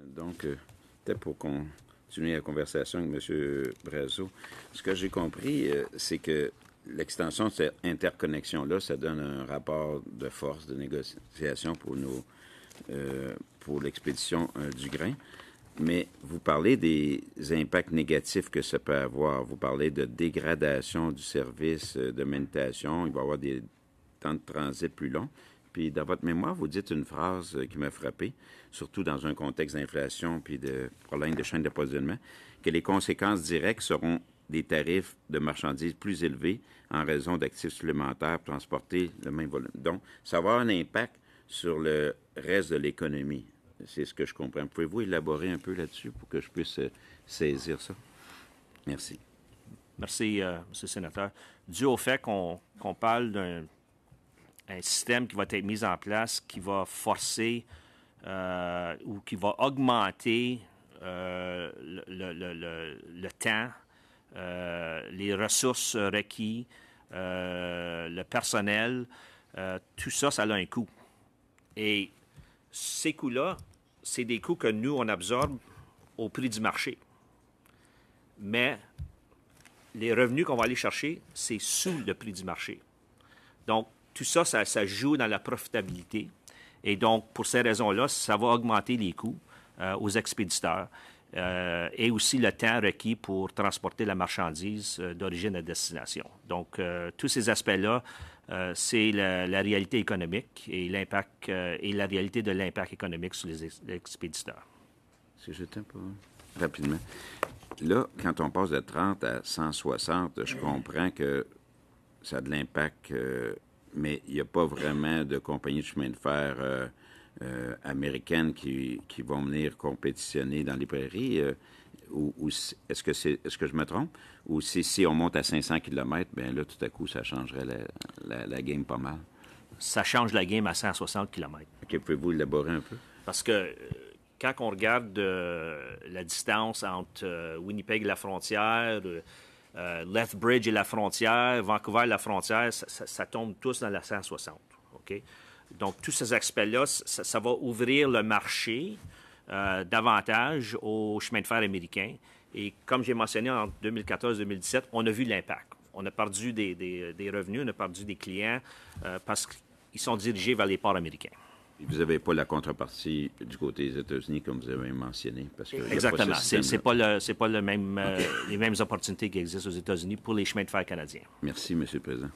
Donc, peut-être pour continuer la conversation avec M. Brazeau, ce que j'ai compris, c'est que l'extension de cette interconnexion-là, ça donne un rapport de force de négociation pour l'expédition du grain. Mais vous parlez des impacts négatifs que ça peut avoir. Vous parlez de dégradation du service de manutention. Il va y avoir des temps de transit plus longs. Puis, dans votre mémoire, vous dites une phrase qui m'a frappé, surtout dans un contexte d'inflation puis de problèmes de chaîne d'approvisionnement, que les conséquences directes seront des tarifs de marchandises plus élevés en raison d'actifs supplémentaires pour transporter le même volume. Donc, ça va avoir un impact sur le reste de l'économie. C'est ce que je comprends. Pouvez-vous élaborer un peu là-dessus pour que je puisse saisir ça? Merci. Merci, M. le sénateur. Dû au fait qu'on parle d'un système qui va être mis en place qui va forcer ou qui va augmenter le temps, les ressources requises, le personnel, tout ça, ça a un coût. Et ces coûts-là, c'est des coûts que nous, on absorbe au prix du marché. Mais les revenus qu'on va aller chercher, c'est sous le prix du marché. Donc, tout ça, ça joue dans la profitabilité. Et donc, pour ces raisons-là, ça va augmenter les coûts aux expéditeurs et aussi le temps requis pour transporter la marchandise d'origine à destination. Donc, tous ces aspects-là, c'est la réalité économique et l'impact et la réalité de l'impact économique sur les expéditeurs. Si je un peu rapidement. Là, quand on passe de 30 à 160, je comprends que ça a de l'impact, mais il n'y a pas vraiment de compagnies de chemin de fer américaines qui vont venir compétitionner dans les prairies. Est-ce que je me trompe? Ou si on monte à 500 km, bien là, tout à coup, ça changerait la game pas mal? Ça change la game à 160 km. OK, pouvez-vous élaborer un peu? Parce que quand on regarde la distance entre Winnipeg et la frontière, Lethbridge et la frontière, Vancouver et la frontière, ça tombe tous dans la 160. OK? Donc, tous ces aspects-là, ça va ouvrir le marché davantage aux chemins de fer américains. Et comme j'ai mentionné en 2014-2017, on a vu l'impact. On a perdu des revenus, on a perdu des clients parce qu'ils sont dirigés vers les ports américains. Vous n'avez pas la contrepartie du côté des États-Unis, comme vous avez mentionné. Parce que exactement. Ce n'est pas les mêmes opportunités qui existent aux États-Unis pour les chemins de fer canadiens. Merci, M. le Président.